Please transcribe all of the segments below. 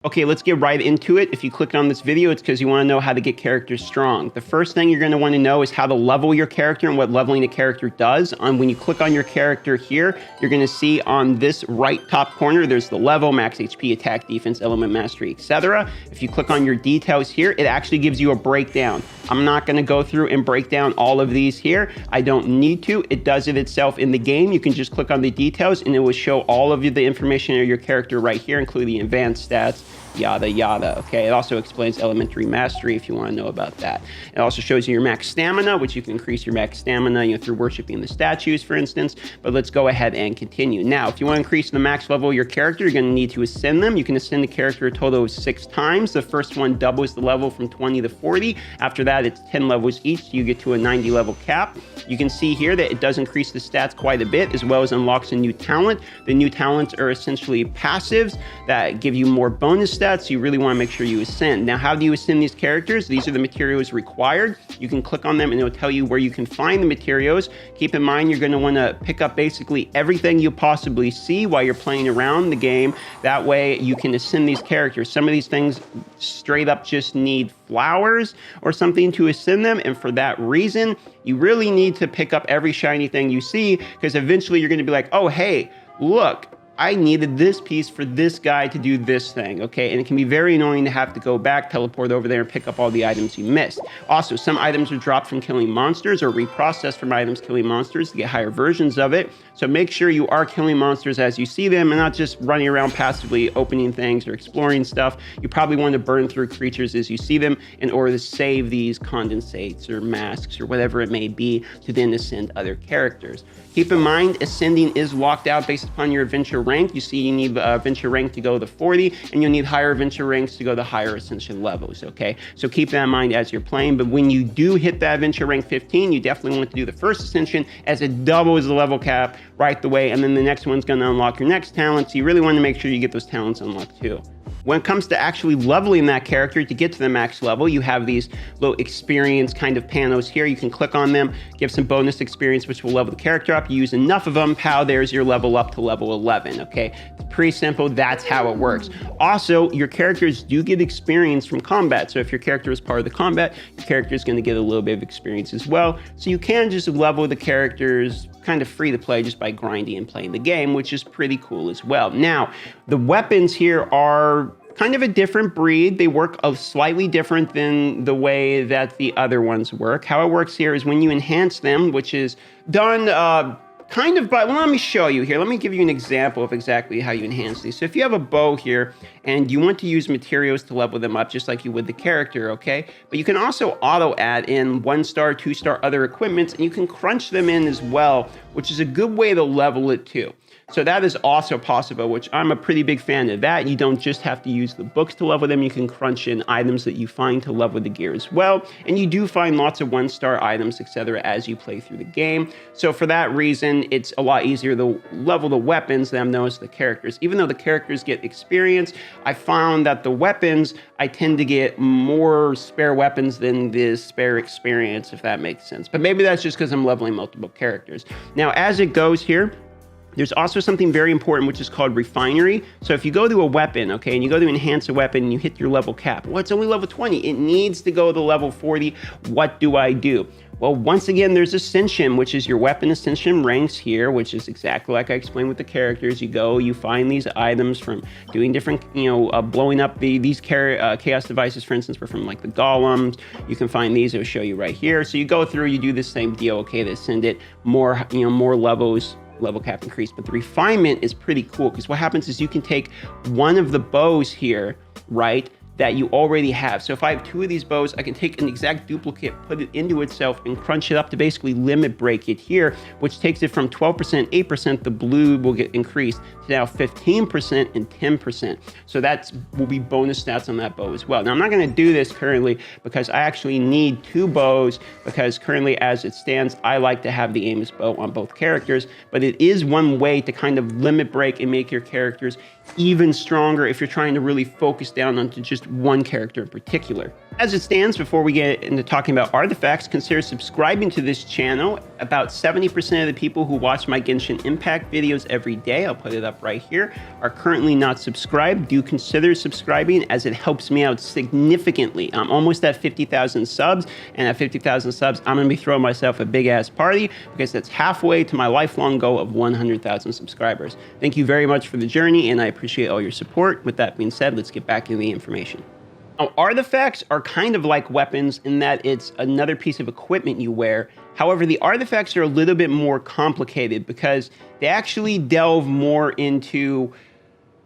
Okay, let's get right into it. If you clicked on this video, it's because you want to know how to get characters strong. The first thing you're going to want to know is how to level your character and what leveling a character does. When you click on your character here, you're going to see on this right top corner, there's the level, max HP, attack, defense, element mastery, etc. If you click on your details here, it actually gives you a breakdown. I'm not going to go through and break down all of these here. I don't need to. It does it itself in the game. You can just click on the details and it will show all of the information of your character right here, including advanced stats, yada yada. Okay, it also explains elementary mastery if you want to know about that. It also shows you your max stamina, which you can increase your max stamina, through worshiping the statues, for instance. But let's go ahead and continue. Now, if you want to increase the max level of your character, you're going to need to ascend them. You can ascend the character a total of 6 times. The first one doubles the level from 20 to 40. After that, it's 10 levels each, so you get to a 90 level cap. You can see here that it does increase the stats quite a bit, as well as unlocks a new talent. The new talents are essentially passives that give you more bonus stats. So you really want to make sure you ascend. Now, how do you ascend these characters? These are the materials required. You can click on them and it'll tell you where you can find the materials. Keep in mind, you're going to want to pick up basically everything you possibly see while you're playing around the game. That way you can ascend these characters. Some of these things straight up just need flowers or something to ascend them. And for that reason, you really need to pick up every shiny thing you see, because eventually you're going to be like, oh, hey, look, I needed this piece for this guy to do this thing, okay? And it can be very annoying to have to go back, teleport over there, and pick up all the items you missed. Also, some items are dropped from killing monsters or reprocessed from items killing monsters to get higher versions of it. So make sure you are killing monsters as you see them and not just running around passively opening things or exploring stuff. You probably want to burn through creatures as you see them in order to save these condensates or masks or whatever it may be to then ascend other characters. Keep in mind, ascending is locked out based upon your adventure rank. You see, you need adventure rank to go to 40, and you'll need higher adventure ranks to go to higher ascension levels, okay? So keep that in mind as you're playing, but when you do hit that adventure rank 15, you definitely want to do the first ascension, as it doubles the level cap right away, and then the next one's going to unlock your next talent, so you really want to make sure you get those talents unlocked too. When it comes to actually leveling that character to get to the max level, you have these little experience kind of panels here. You can click on them, give some bonus experience, which will level the character up. You use enough of them, pow, there's your level up to level 11, okay? It's pretty simple, that's how it works. Also, your characters do get experience from combat. So if your character is part of the combat, your character is going to get a little bit of experience as well. So you can just level the characters kind of free to play just by grinding and playing the game, which is pretty cool as well. Now, the weapons here are kind of a different breed. They work slightly different than the way that the other ones work. How it works here is when you enhance them, which is done kind of by, well, let me show you here. Let me give you an example of exactly how you enhance these. So if you have a bow here and you want to use materials to level them up just like you would the character, okay? But you can also auto add in 1-star, 2-star other equipments, and you can crunch them in as well, which is a good way to level it too. So that is also possible, which I'm a pretty big fan of that. You don't just have to use the books to level them. You can crunch in items that you find to level the gear as well. And you do find lots of 1-star items, etc. as you play through the game. So for that reason, it's a lot easier to level the weapons than I've noticed the characters. Even though the characters get experience, I found that the weapons, I tend to get more spare weapons than the spare experience, if that makes sense. But maybe that's just because I'm leveling multiple characters. Now, as it goes here, there's also something very important, which is called refinery. So if you go to a weapon, okay, and you go to enhance a weapon and you hit your level cap, well, it's only level 20. It needs to go to level 40. What do I do? Well, once again, there's Ascension, which is your weapon Ascension ranks here, which is exactly like I explained with the characters. You go, you find these items from doing different, blowing up these chaos devices, for instance, were from like the golems. You can find these, it'll show you right here. So you go through, you do the same deal, okay, to ascend it, more levels, level cap increase. But the refinement is pretty cool, because what happens is you can take one of the bows here, right, that you already have. So if I have 2 of these bows, I can take an exact duplicate, put it into itself, and crunch it up to basically limit break it here, which takes it from 12%, 8%, the blue will get increased to now 15% and 10%. So that will be bonus stats on that bow as well. Now, I'm not gonna do this currently because I actually need 2 bows, because currently as it stands, I like to have the Amos bow on both characters, but it is one way to kind of limit break and make your characters even stronger if you're trying to really focus down onto just one character in particular. As it stands, before we get into talking about artifacts, consider subscribing to this channel. About 70% of the people who watch my Genshin Impact videos every day, I'll put it up right here, are currently not subscribed. Do consider subscribing, as it helps me out significantly. I'm almost at 50,000 subs, and at 50,000 subs, I'm gonna be throwing myself a big ass party, because that's halfway to my lifelong goal of 100,000 subscribers. Thank you very much for the journey, and I appreciate all your support. With that being said, let's get back into the information. Now, artifacts are kind of like weapons in that it's another piece of equipment you wear. However, the artifacts are a little bit more complicated because they actually delve more into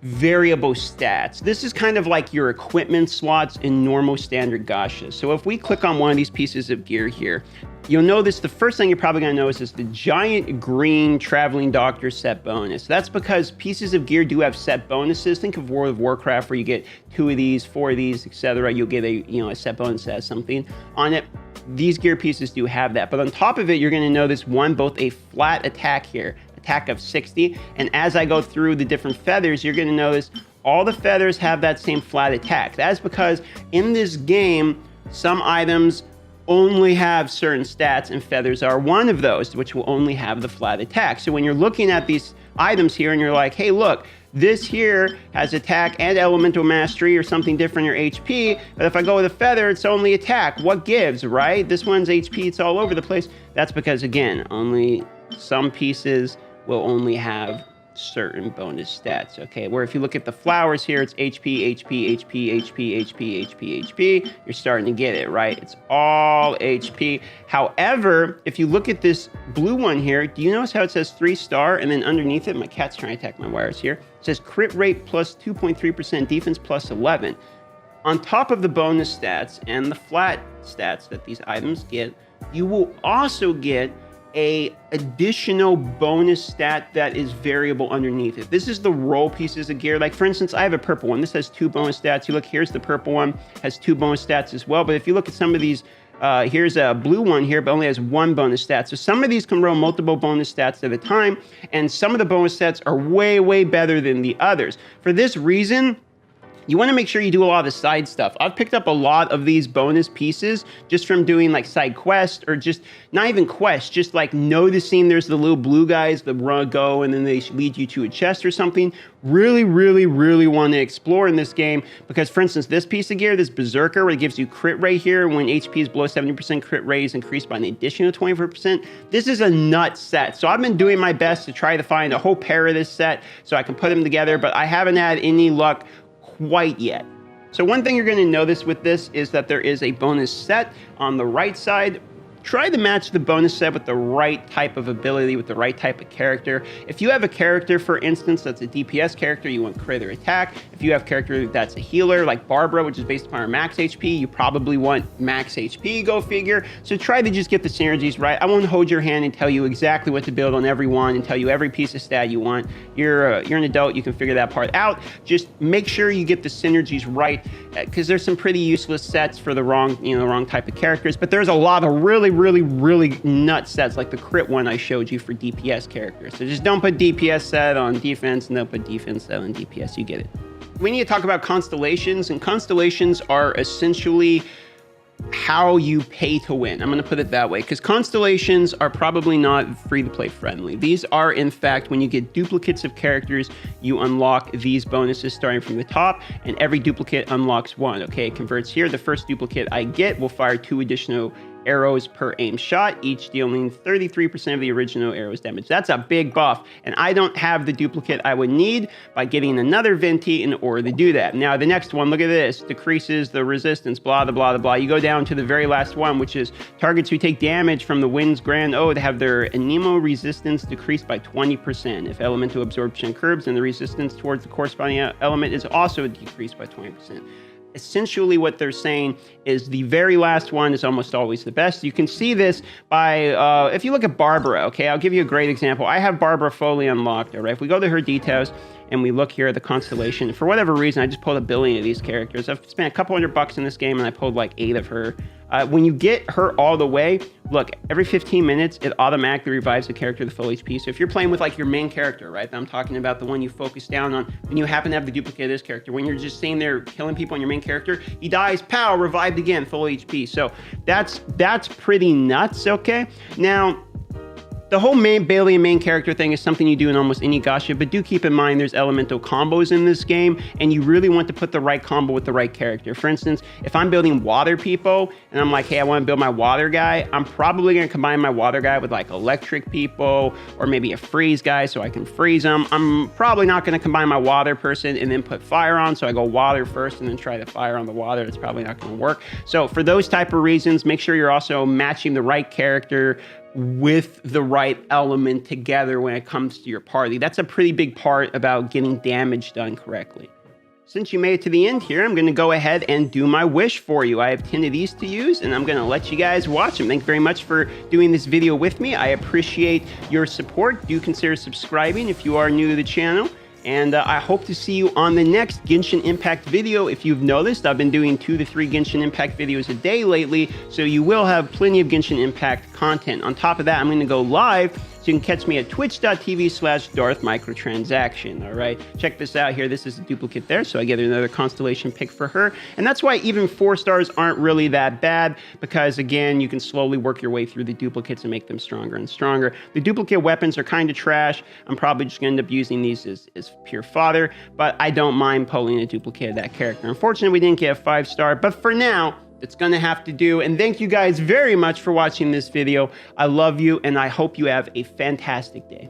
variable stats. This is kind of like your equipment slots in normal standard gachas. So if we click on one of these pieces of gear here, you'll notice the first thing you're probably going to notice is the giant green traveling doctor set bonus. That's because pieces of gear do have set bonuses. Think of World of Warcraft, where you get 2 of these, 4 of these, etc. You'll get a set bonus that has something on it. These gear pieces do have that. But on top of it, you're going to notice both a flat attack here, attack of 60, and as I go through the different feathers, you're going to notice all the feathers have that same flat attack. That's because in this game, some items only have certain stats, and feathers are one of those, which will only have the flat attack. So when you're looking at these items here and you're like, hey, look, this here has attack and elemental mastery or something different, or HP, but if I go with a feather, it's only attack. What gives, right? This one's HP, it's all over the place. That's because, again, only some pieces will only have certain bonus stats, okay? Where if you look at the flowers here, it's HP, HP, HP, HP, HP, HP, HP. You're starting to get it, right? It's all HP. However, if you look at this blue one here, do you notice how it says 3-star, and then underneath it, my cat's trying to attack my wires here, it says crit rate plus 2.3%, defense plus 11. On top of the bonus stats and the flat stats that these items get, you will also get a additional bonus stat that is variable underneath it. This is the roll pieces of gear. Like, for instance, I have a purple one. This has 2 bonus stats. You look, here's the purple one, has 2 bonus stats as well. But if you look at some of these, here's a blue one here, but only has 1 bonus stat. So some of these can roll multiple bonus stats at a time, and some of the bonus stats are way, way better than the others. For this reason, you want to make sure you do a lot of the side stuff. I've picked up a lot of these bonus pieces just from doing like side quests, or just not even quests, just like noticing there's the little blue guys that go and then they lead you to a chest or something. Really, really, really want to explore in this game because, for instance, this piece of gear, this Berserker, where it gives you crit rate here when HP is below 70%, crit rate is increased by an additional 24%. This is a nut set. So I've been doing my best to try to find a whole pair of this set so I can put them together, but I haven't had any luck quite yet. So one thing you're going to notice with this is that there is a bonus set on the right side. Try to match the bonus set with the right type of ability, with the right type of character. If you have a character, for instance, that's a DPS character, you want crit or attack. If you have a character that's a healer, like Barbara, which is based upon her max HP, you probably want max HP, go figure. So try to just get the synergies right. I won't hold your hand and tell you exactly what to build on every one and tell you every piece of stat you want. You're an adult, you can figure that part out. Just make sure you get the synergies right, because there's some pretty useless sets for the wrong type of characters, but there's a lot of really nut sets, like the crit one I showed you for DPS characters. So just don't put DPS set on defense, and don't put defense set on DPS, you get it. We need to talk about constellations, and constellations are essentially how you pay to win. I'm going to put it that way, because constellations are probably not free-to-play friendly. These are, in fact, when you get duplicates of characters, you unlock these bonuses starting from the top, and every duplicate unlocks 1. Okay, it converts here. The first duplicate I get will fire 2 additional arrows per aim shot, each dealing 33% of the original arrow's damage. That's a big buff, and I don't have the duplicate I would need by getting another Venti in order to do that. Now, the next one, look at this, decreases the resistance, blah, blah, blah, blah. You go down to the very last one, which is targets who take damage from the wind's grand ode have their anemo resistance decreased by 20%. If elemental absorption curbs, then the resistance towards the corresponding element is also decreased by 20%. Essentially what they're saying is the very last one is almost always the best. You can see this by, if you look at Barbara, okay, I'll give you a great example. I have Barbara fully unlocked, all right? If we go to her details and we look here at the Constellation, for whatever reason, I just pulled a billion of these characters. I've spent a couple $100 in this game, and I pulled like 8 of her When you get her all the way, look, every 15 minutes, it automatically revives the character to full HP. So if you're playing with like your main character, right? I'm talking about the one you focus down on, and you happen to have the duplicate of this character. When you're just sitting there killing people on your main character, he dies, pow, revived again, full HP. So that's pretty nuts, okay? Now, the whole Bailey and main character thing is something you do in almost any gacha, but do keep in mind there's elemental combos in this game, and you really want to put the right combo with the right character. For instance, if I'm building water people, and I'm like, hey, I want to build my water guy, I'm probably going to combine my water guy with like electric people, or maybe a freeze guy so I can freeze them. I'm probably not going to combine my water person and then put fire on, so I go water first and then try the fire on the water. It's probably not going to work. So for those type of reasons, make sure you're also matching the right character with the right element together when it comes to your party. That's a pretty big part about getting damage done correctly. Since you made it to the end here, I'm going to go ahead and do my wish for you. I have 10 of these to use, and I'm going to let you guys watch them. Thank you very much for doing this video with me. I appreciate your support. Do consider subscribing if you are new to the channel. And I hope to see you on the next Genshin Impact video. If you've noticed, I've been doing 2 to 3 Genshin Impact videos a day lately, so you will have plenty of Genshin Impact content. On top of that, I'm going to go live, so you can catch me at twitch.tv/Darth Microtransaction. All right, check this out here. This is a duplicate there, so I get another Constellation pick for her. And that's why even 4 stars aren't really that bad, because again, you can slowly work your way through the duplicates and make them stronger and stronger. The duplicate weapons are kind of trash. I'm probably just going to end up using these as pure fodder, but I don't mind pulling a duplicate of that character. Unfortunately, we didn't get a 5-star, but for now, it's going to have to do. And thank you guys very much for watching this video. I love you, and I hope you have a fantastic day.